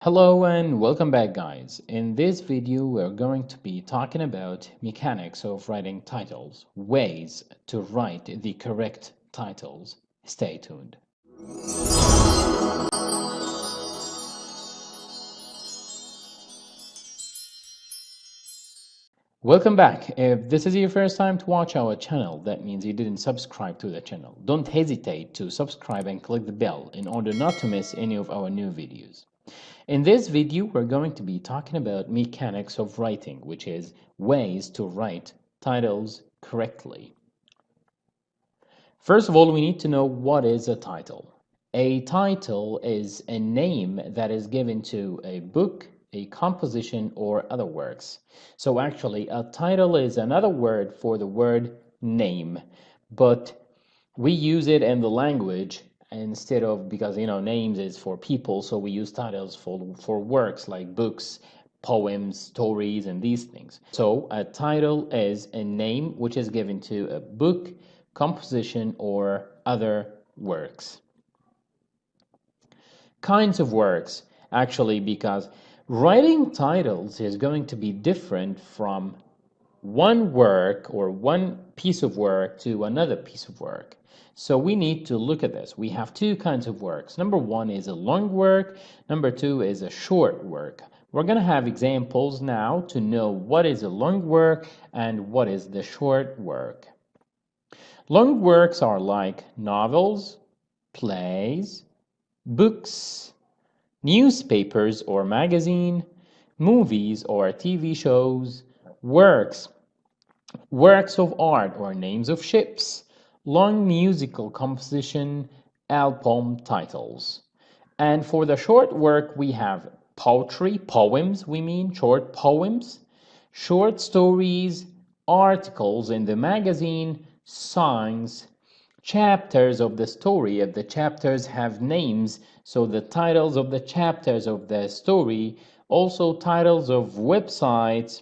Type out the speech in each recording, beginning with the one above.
Hello and welcome back, guys. In this video we're going to be talking about mechanics of writing titles, ways to write the correct titles. Stay tuned. Welcome back. If this is your first time to watch our channel, that means you didn't subscribe to the channel. Don't hesitate to subscribe and click the bell in order not to miss any of our new videos. In this video, we're going to be talking about mechanics of writing, which is ways to write titles correctly. First of all, we need to know what is a title. A title is a name that is given to a book, a composition, or other works. So actually, a title is another word for the word name, but we use it in the language instead of, because names is for people, so we use titles for works like books, poems, stories, and these things. So a title is a name which is given to a book, composition, or other works. Kinds of works, actually, because writing titles is going to be different from one work or one piece of work to another piece of work. So we need to look at this. We have two kinds of works. Number one is a long work. Number two is a short work. We're going to have examples now to know what is a long work and what is the short work. Long works are like novels, plays, books, newspapers or magazine, movies or TV shows, works of art or names of ships, long musical composition, album titles. And for the short work, we have poetry, poems, short poems, short stories, articles in the magazine, songs, chapters of the story. If the chapters have names, so the titles of the chapters of the story, also titles of websites,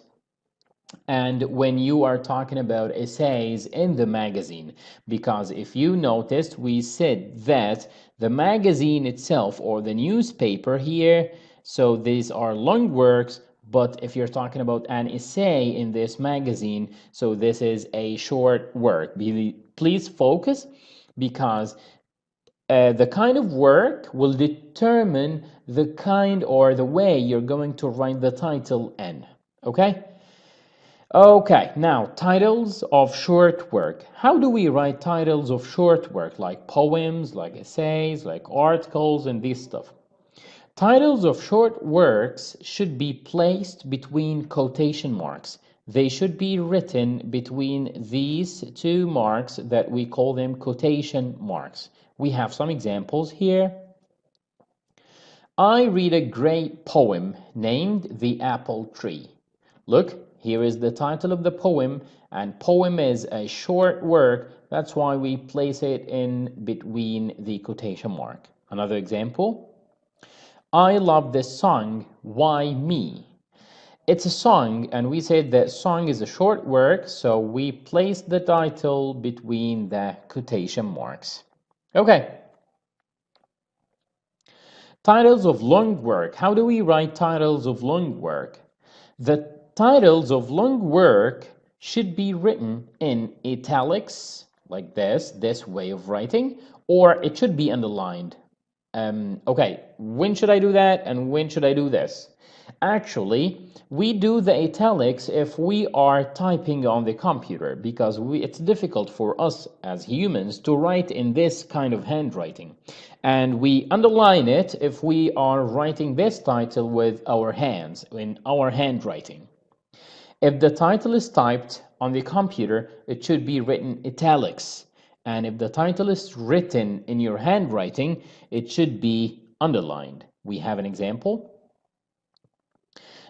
and when you are talking about essays in the magazine, because if you noticed, we said that the magazine itself or the newspaper here, so these are long works, but if you're talking about an essay in this magazine, so this is a short work. Please focus, because the kind of work will determine the kind or the way you're going to write the title in. Okay? Okay, now titles of short work. How do we write titles of short work, like poems, like essays, like articles, and this stuff? Titles of short works should be placed between quotation marks. They should be written between these two marks that we call them quotation marks. We have some examples here. I read a great poem named The Apple Tree. Look, here is the title of the poem, and poem is a short work. That's why we place it in between the quotation mark. Another example. I love this song, why me? It's a song, and we said that song is a short work, so we place the title between the quotation marks. Okay. Titles of long work. How do we write titles of long work? The titles of long work should be written in italics, like this way of writing, or it should be underlined. Okay, when should I do that and when should I do this? Actually, we do the italics if we are typing on the computer, because it's difficult for us as humans to write in this kind of handwriting. And we underline it if we are writing this title with our hands, in our handwriting. If the title is typed on the computer, it should be written italics. And if the title is written in your handwriting, it should be underlined. We have an example.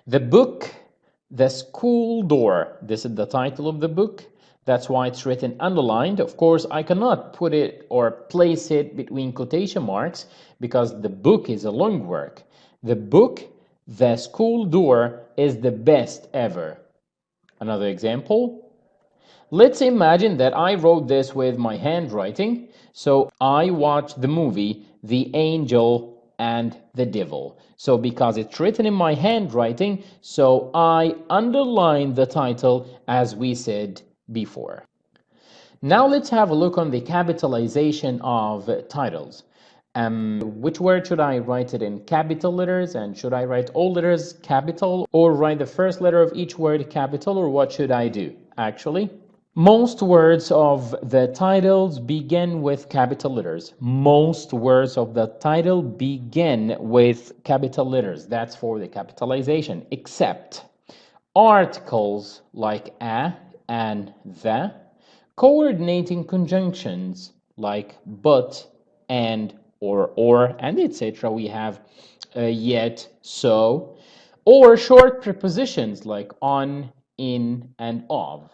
The book, The School Door. This is the title of the book. That's why it's written underlined. Of course, I cannot put it or place it between quotation marks because the book is a long work. The book, The School Door, is the best ever. Another example. Let's imagine that I wrote this with my handwriting. So I watched the movie The Angel and the devil. So because it's written in my handwriting, so I underline the title as we said before. Now let's have a look on the capitalization of titles. Which word should I write it in capital letters, and should I write all letters capital, or write the first letter of each word capital, or what should I do? Actually, most words of the titles begin with capital letters. Most words of the title begin with capital letters. That's for the capitalization, except articles like a and the, coordinating conjunctions like but, and, or, and etc. We have yet, so, or short prepositions like on, in, and of.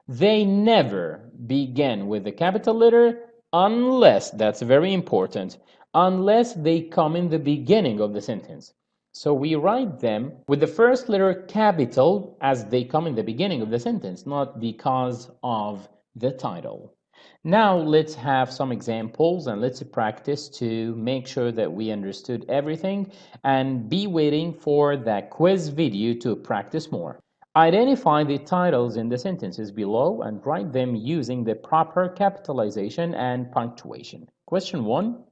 They never begin with the capital letter unless, that's very important, unless they come in the beginning of the sentence. So we write them with the first letter capital as they come in the beginning of the sentence, not because of the title. Now let's have some examples and let's practice to make sure that we understood everything, and be waiting for that quiz video to practice more. Identify the titles in the sentences below and write them using the proper capitalization and punctuation. Question 1.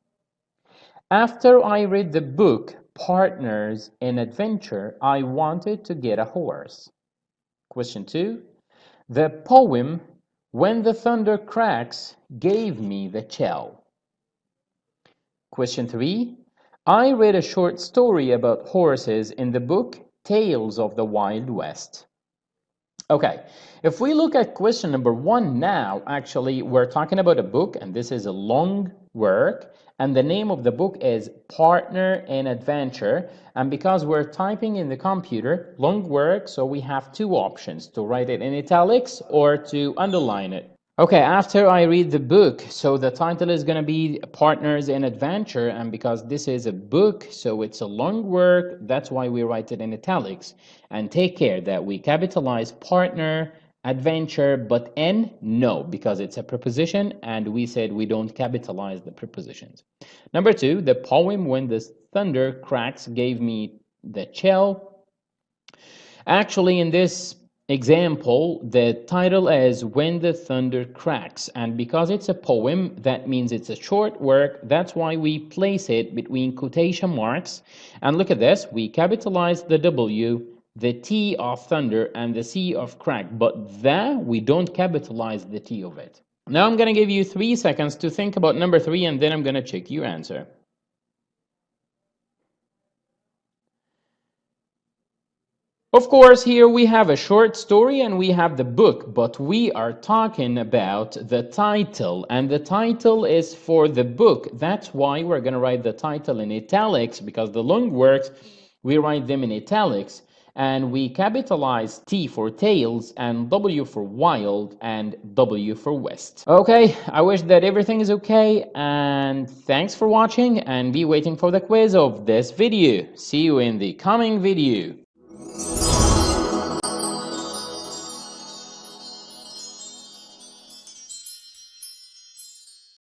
After I read the book Partners in Adventure, I wanted to get a horse. Question 2. The poem When the Thunder Cracks gave me the chill. Question 3. I read a short story about horses in the book Tales of the Wild West. Okay, if we look at question number 1 now, actually we're talking about a book, and this is a long work, and the name of the book is Partner in Adventure, and because we're typing in the computer, long work, so we have two options, to write it in italics or to underline it. Okay, after I read the book, so the title is going to be Partners in Adventure, and because this is a book, so it's a long work, that's why we write it in italics. And take care that we capitalize partner, adventure, but N, no, because it's a preposition, and we said we don't capitalize the prepositions. Number 2, the poem When the Thunder Cracks gave me the chill. Actually, in this example, the title is When the Thunder Cracks, and because it's a poem, that means it's a short work. That's why we place it between quotation marks. And look at this, we capitalize the W, the T of thunder, and the C of crack, but we don't capitalize the T of it. Now I'm going to give you 3 seconds to think about number 3, and then I'm going to check your answer. Of course, here we have a short story and we have the book, but we are talking about the title, and the title is for the book. That's why we're going to write the title in italics, because the long words, we write them in italics, and we capitalize T for tails and W for wild and W for west. Okay, I wish that everything is okay, and thanks for watching, and be waiting for the quiz of this video. See you in the coming video.